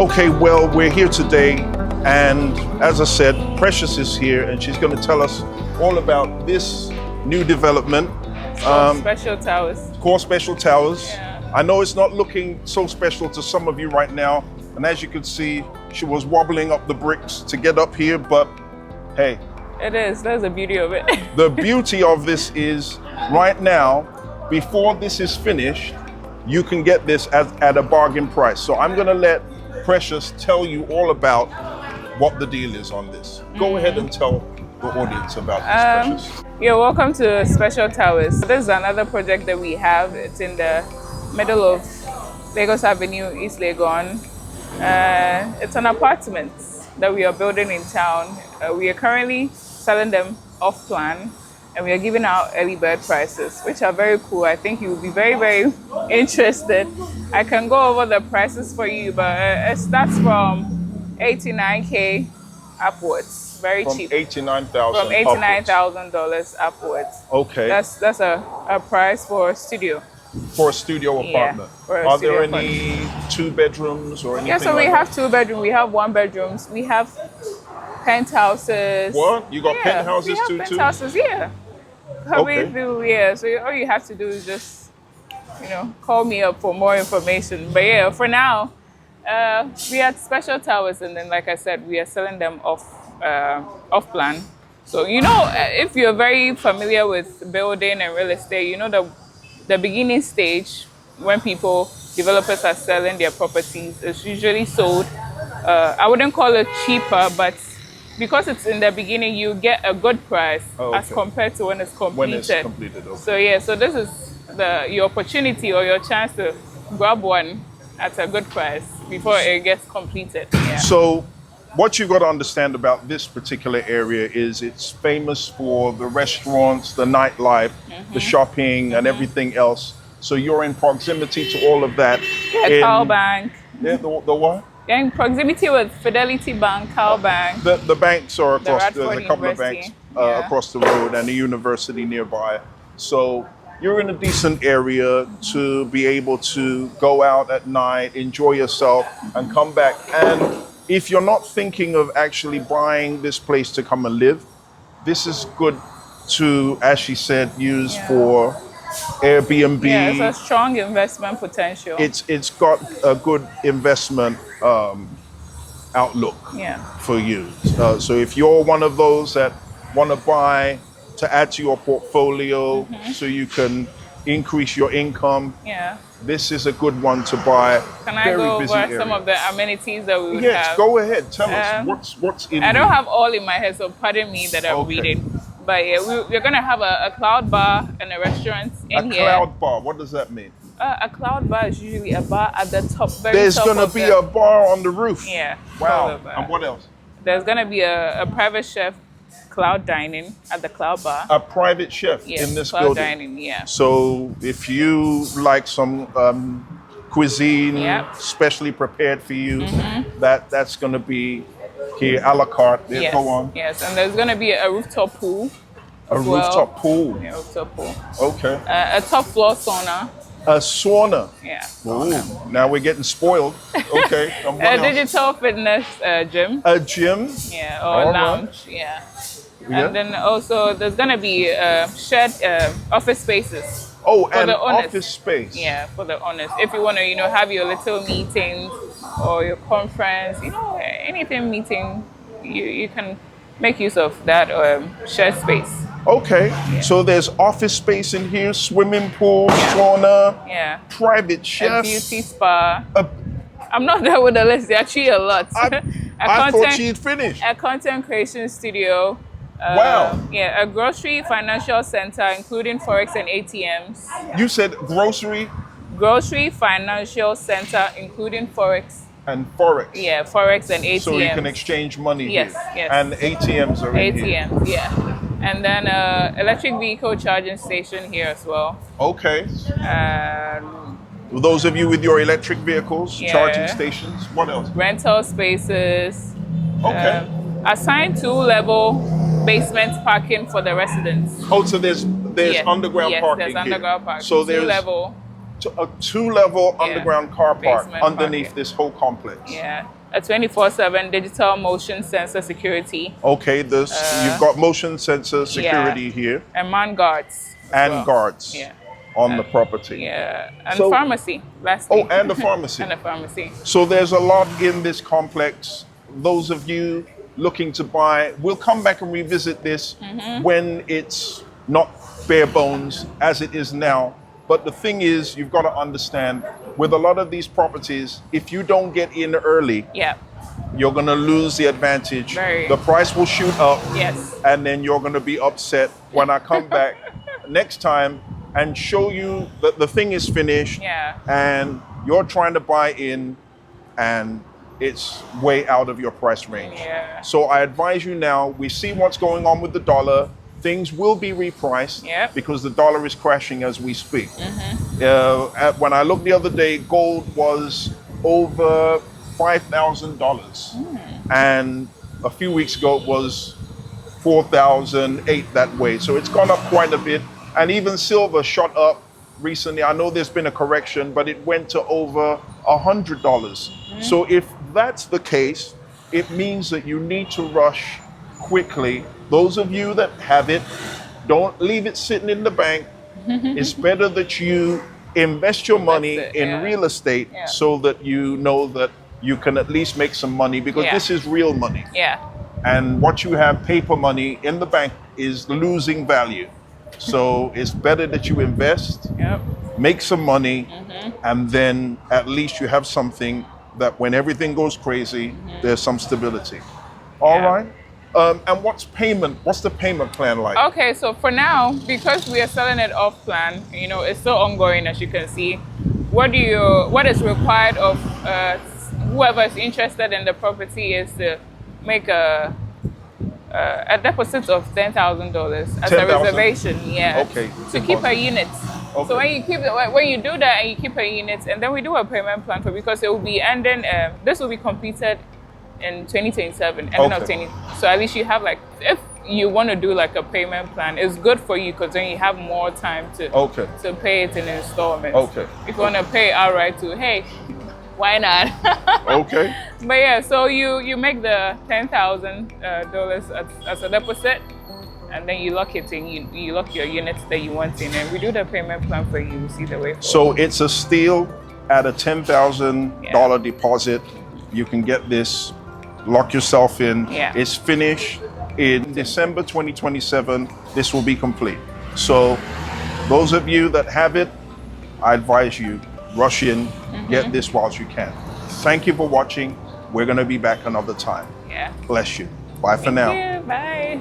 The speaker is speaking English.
Okay, well, we're here today, and as I said, Precious is here, and she's going to tell us all about this new development. Special Towers. Core Special Towers. Yeah. I know it's not looking so special to some of you right now, and as you can see, she was wobbling up the bricks to get up here, but hey. It is. That's the beauty of it. The beauty of this is, right now, before this is finished, you can get this at a bargain price. So I'm going to let Precious tell you all about what the deal is on this. Go ahead and tell the audience about this, Precious. You're welcome to Special Towers. This is another project that we have. It's in the middle of Lagos Avenue, East Legon. It's an apartment that we are building in town. We are currently selling them off plan, and we are giving out early bird prices, which are very cool. I think you will be very, very interested. I can go over the prices for you, but it starts from 89K upwards. Very from cheap. $89,000. From $89,000 upwards. Okay. That's a price for a studio. For a studio apartment. For a Are studio there apartment. any 2 bedrooms or anything? Yeah, so we like have that? 2 bedrooms. We have 1 bedrooms. We have penthouses. What? You got penthouses we have too? penthouses, yeah. Okay. Yeah. So all you have to do is just, call me up for more information. But yeah, for now, we had Special Towers, and then, like I said, we are selling them off plan. So if you're very familiar with building and real estate, the beginning stage when developers are selling their properties, is usually sold. I wouldn't call it cheaper, but because it's in the beginning, you get a good price as compared to when it's completed. When it's completed, okay. So yeah, so this is your opportunity or your chance to grab one at a good price before it gets completed. Yeah. So what you've got to understand about this particular area is it's famous for the restaurants, the nightlife, the shopping, and everything else. So you're in proximity to all of that. Yeah, Carl Bank. Yeah, the what? Yeah, in proximity with Fidelity Bank, Carl Bank. The banks are across, there's a Radford couple of University. banks across the road, and a university nearby. So you're in a decent area to be able to go out at night, enjoy yourself, and come back. And if you're not thinking of actually buying this place to come and live, this is good to, as she said, use for Airbnb. Yeah, it's a strong investment potential. It's got a good investment outlook for you. So if you're one of those that want to buy to add to your portfolio so you can increase your income, this is a good one to buy. Can I go over some of the amenities that we would have? Yes, go ahead. Tell us what's in I don't have all in my head, so pardon me that I'm reading. But yeah, we're going to have a cloud bar and a restaurant in here. A cloud bar, what does that mean? A cloud bar is usually a bar at the top, There's going to be a bar on the roof. Yeah. Wow. And what else? There's going to be a private chef cloud dining at the cloud bar. A private chef in this cloud building? Dining, yeah. So if you like some cuisine specially prepared for you, that's going to be here, a la carte. Yes. Go on. Yes, and there's going to be a rooftop pool. A rooftop pool? Yeah, rooftop pool. Okay. A top floor sauna. A sauna? Yeah. Ooh, now we're getting spoiled. Okay. A digital fitness gym. A gym? Yeah, or lounge. Yeah. And then also there's going to be shared office spaces. Oh, for and the owners. office space. Yeah, for the owners. If you want to, have your little meetings or your conference, anything meeting, you can make use of that shared space. Okay, so there's office space in here, swimming pool, sauna, private chef, a beauty spa. I'm not there with the list. There are actually a lot. I thought she'd finished. A content creation studio. Wow. Yeah, a grocery financial center, including Forex and ATMs. You said grocery? Grocery financial center, including Forex. And Forex? Yeah, Forex and ATMs. So you can exchange money here? Yes. And ATMs are in here? ATMs, yeah. And then electric vehicle charging station here as well. Okay. Those of you with your electric vehicles, charging stations, what else? Rental spaces. Okay. Assigned 2-level basement parking for the residents. Oh, so there's underground parking. Yes, there's underground parking. So there's 2-level. A two-level Yeah. underground car park Basement underneath parking. this whole complex. Yeah. A 24/7 digital motion sensor security. Okay, you've got motion sensor security here And man guards. as and well. guards Yeah. on the property. Yeah. And So- pharmacy, lastly. Oh, and a pharmacy. And a pharmacy. So there's a lot in this complex. Those of you looking to buy, we'll come back and revisit this when it's not bare bones as it is now. But the thing is, you've got to understand, with a lot of these properties, if you don't get in early, Yeah. you're going to lose the advantage. Very. The price will shoot up, Yes. and then you're going to be upset when I come back next time and show you that the thing is finished Yeah. and you're trying to buy in and it's way out of your price range. Yeah. So I advise you now, we see what's going on with the dollar. Things will be repriced Yep. because the dollar is crashing as we speak. When I looked the other day, gold was over $5,000. And a few weeks ago it was 4,008 that way. So it's gone up quite a bit. And even silver shot up recently. I know there's been a correction, but it went to over $100. So if that's the case, it means that you need to rush quickly. Those of you that have it, don't leave it sitting in the bank. It's better that you invest your money it, in yeah. real estate Yeah. so that you know that you can at least make some money, because Yeah. this is real money. Yeah. And what you have, paper money in the bank, is losing value. So it's better that you invest, Yep. make some money, and then at least you have something that when everything goes crazy, there's some stability. All Yeah. right. And what's the payment plan like? Okay, so for now, because we are selling it off plan, it's still ongoing, as you can see. What is required of whoever is interested in the property is to make a deposit of $10,000 as a $10,000? reservation. Yeah. Okay. To keep her units. Okay. So when you do that and you keep her units, and then we do a payment plan for, because it will be ending. This will be completed in 2027, ending of Okay. 20. So at least you have, like, if you want to do like a payment plan, it's good for you because then you have more time to Okay. to pay it in installments. Okay. If you want to pay outright too, hey, why not? Okay. But yeah, so you make the $10,000 as a deposit, and then you lock it in. You lock your units that you want in, and we do the payment plan for you. See the way forward. So it's a steal at a $10,000 deposit. You can get this, lock yourself in. Yeah. It's finished in December 2027. This will be complete. So those of you that have it, I advise you, rush in, get this whilst you can. Thank you for watching. We're going to be back another time. Yeah. Bless you. Bye for now. Yeah, bye.